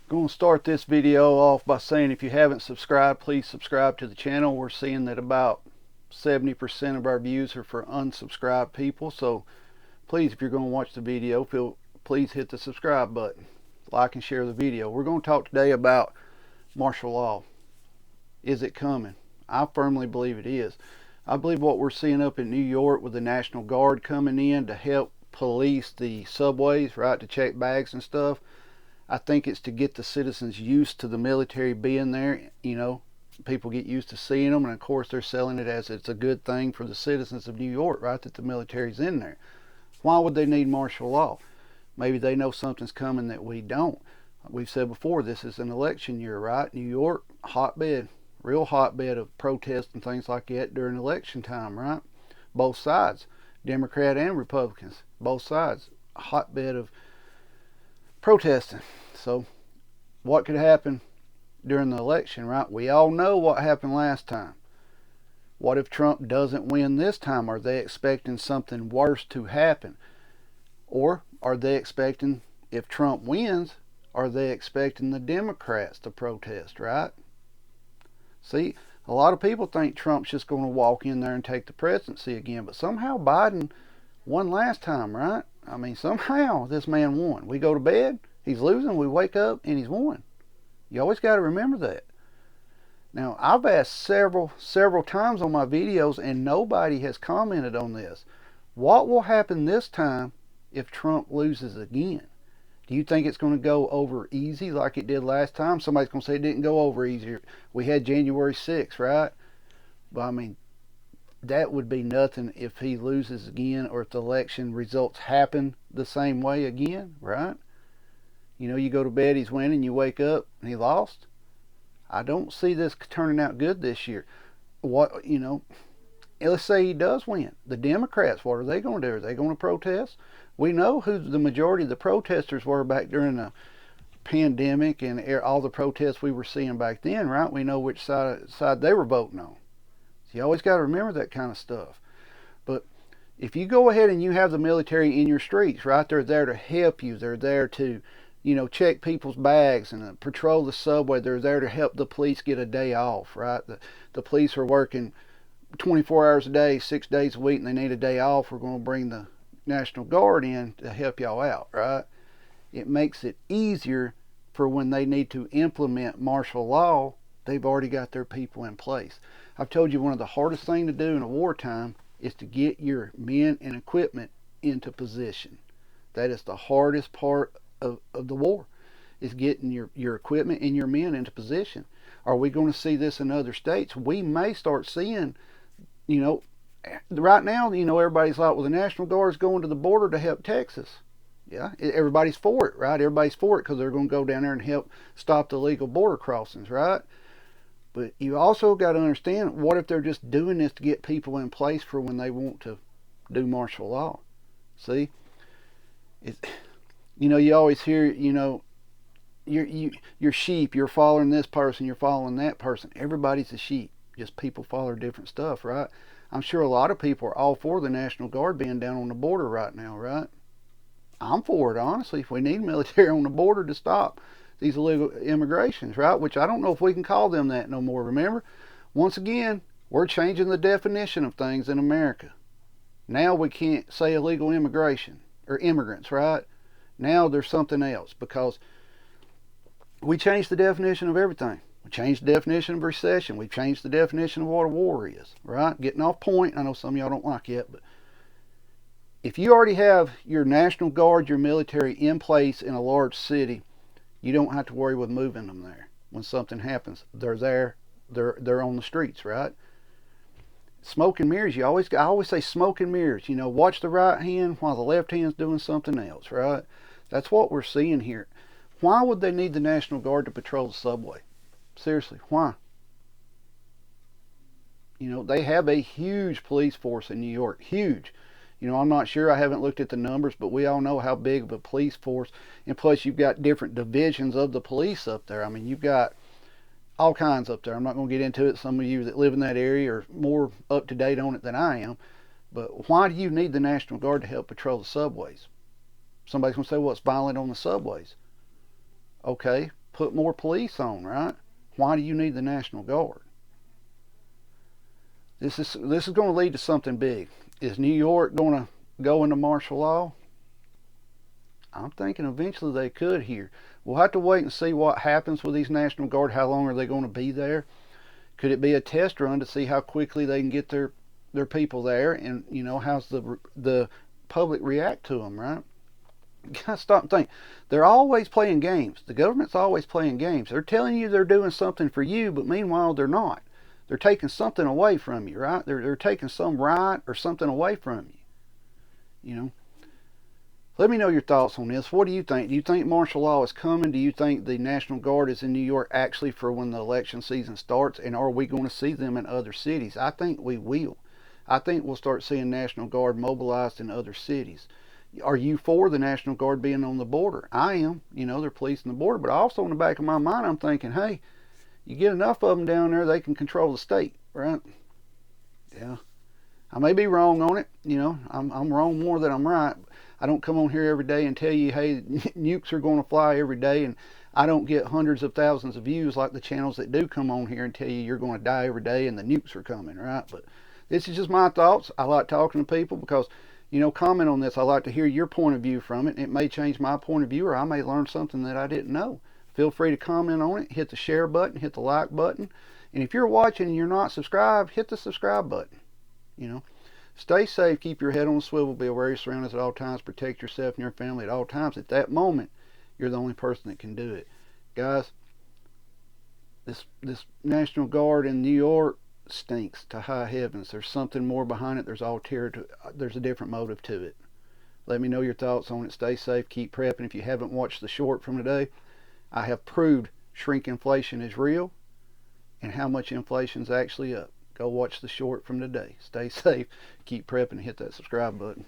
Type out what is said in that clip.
Going to start this video off by saying if you haven't subscribed, please subscribe to the channel. We're seeing that about 70% of our views are for unsubscribed people. So please, if you're going to watch the video, please hit the subscribe button, like and share the video. We're going to talk today about martial law. Is it coming? I firmly believe it is. I believe what we're seeing up in New York with the National Guard coming in to help police the subways, right, to check bags and stuff. I think it's to get the citizens used to the military being there. You know, people get used to seeing them, and of course they're selling it as it's a good thing for the citizens of New York, right, that the military's in there. Why would they need martial law? Maybe they know something's coming that we don't. We've said before, this is an election year, right? New York, hotbed, real hotbed of protests and things like that during election time, right? Both sides, Democrat and Republicans, both sides, a hotbed of protesting. So what could happen during the election, right? We all know what happened last time. What if Trump doesn't win this time? Are they expecting something worse to happen? Or are they expecting, if Trump wins, are they expecting the Democrats to protest, right? See, a lot of people think Trump's just going to walk in there and take the presidency again, but somehow Biden won last time, right? I mean, somehow this man won. We go to bed, he's losing, we wake up, and he's won. You always got to remember that. Now, I've asked several times on my videos, and nobody has commented on this. What will happen this time if Trump loses again? Do you think it's going to go over easy like it did last time? Somebody's going to say it didn't go over easy. We had January 6th, right? But I mean, that would be nothing if he loses again, or if the election results happen the same way again, right? You know, you go to bed, he's winning, you wake up, and he lost. I don't see this turning out good this year. What, you know, let's say he does win. The Democrats, what are they going to do? Are they going to protest? We know who the majority of the protesters were back during the pandemic and all the protests we were seeing back then, right? We know which side they were voting on. So you always got to remember that kind of stuff. But if you go ahead and you have the military in your streets, right, they're there to help you. They're there to, you know, check people's bags and patrol the subway. They're there to help the police get a day off, right? The police are working 24 hours a day, 6 days a week, and they need a day off. We're going to bring the National Guard in to help y'all out, right? It makes it easier for when they need to implement martial law. They've already got their people in place. I've told you one of the hardest things to do in a wartime is to get your men and equipment into position. That is the hardest part of the war, is getting your equipment and your men into position. Are we going to see this in other states? We may start seeing, you know, right now, you know, everybody's like, well, the National Guard's going to the border to help Texas. Yeah, everybody's for it, right? Everybody's for it because they're going to go down there and help stop the illegal border crossings, right? But you also got to understand, what if they're just doing this to get people in place for when they want to do martial law? See, you know, you always hear, you know, you're sheep, you're following this person, you're following that person. Everybody's a sheep, just people follow different stuff, right? I'm sure a lot of people are all for the National Guard being down on the border right now, right? I'm for it, honestly. If we need military on the border to stop these illegal immigrations, right? Which I don't know if we can call them that no more. Remember, once again, we're changing the definition of things in America. Now we can't say illegal immigration or immigrants, right? Now there's something else, because we changed the definition of everything. We changed the definition of recession. We've changed the definition of what a war is, right? Getting off point. I know some of y'all don't like it, but if you already have your National Guard, your military in place in a large city, you don't have to worry with moving them there. When something happens, they're there. They're on the streets, right? Smoke and mirrors. I always say smoke and mirrors. You know, watch the right hand while the left hand's doing something else, right? That's what we're seeing here. Why would they need the National Guard to patrol the subway? Seriously, why? You know, they have a huge police force in New York. Huge. You know, I'm not sure, I haven't looked at the numbers, but we all know how big of a police force. And plus, you've got different divisions of the police up there. I mean, you've got all kinds up there. I'm not going to get into it. Some of you that live in that area are more up to date on it than I am. But why do you need the National Guard to help patrol the subways? Somebody's going to say, well, it's violent on the subways. Okay, put more police on, right? Why do you need the National Guard? This is going to lead to something big. Is New York going to go into martial law? I'm thinking eventually they could here. We'll have to wait and see what happens with these National Guard. How long are they going to be there? Could it be a test run to see how quickly they can get their people there, and how's the public react to them, right? You gotta stop and think. They're always playing games. The government's always playing games. They're telling you they're doing something for you, but meanwhile they're not. They're taking something away from you, right? They're taking some right or something away from you. Let me know your thoughts on this. What do you think? Do you think martial law is coming? Do you think the National Guard is in New York actually for when the election season starts? And are we going to see them in other cities? I think we will. I think we'll start seeing National Guard mobilized in other cities. Are you for the National Guard being on the border? I am. They're policing the border. But also in the back of my mind, I'm thinking, hey, you get enough of them down there, they can control the state, right? Yeah. I may be wrong on it. I'm wrong more than I'm right. I don't come on here every day and tell you, hey, nukes are going to fly every day, and I don't get hundreds of thousands of views like the channels that do come on here and tell you you're going to die every day and the nukes are coming, right? But this is just my thoughts. I like talking to people because, comment on this. I like to hear your point of view from it. It may change my point of view, or I may learn something that I didn't know. Feel free to comment on it. Hit the share button, hit the like button. And if you're watching and you're not subscribed, hit the subscribe button. Stay safe, keep your head on a swivel, be aware of your surroundings at all times, protect yourself and your family at all times. At that moment, you're the only person that can do it. Guys, this National Guard in New York stinks to high heavens. There's something more behind it. There's a different motive to it. Let me know your thoughts on it. Stay safe, keep prepping. If you haven't watched the short from today, I have proved shrinkflation is real and how much inflation's actually up. Go watch the short from today. Stay safe, keep prepping, and hit that subscribe button.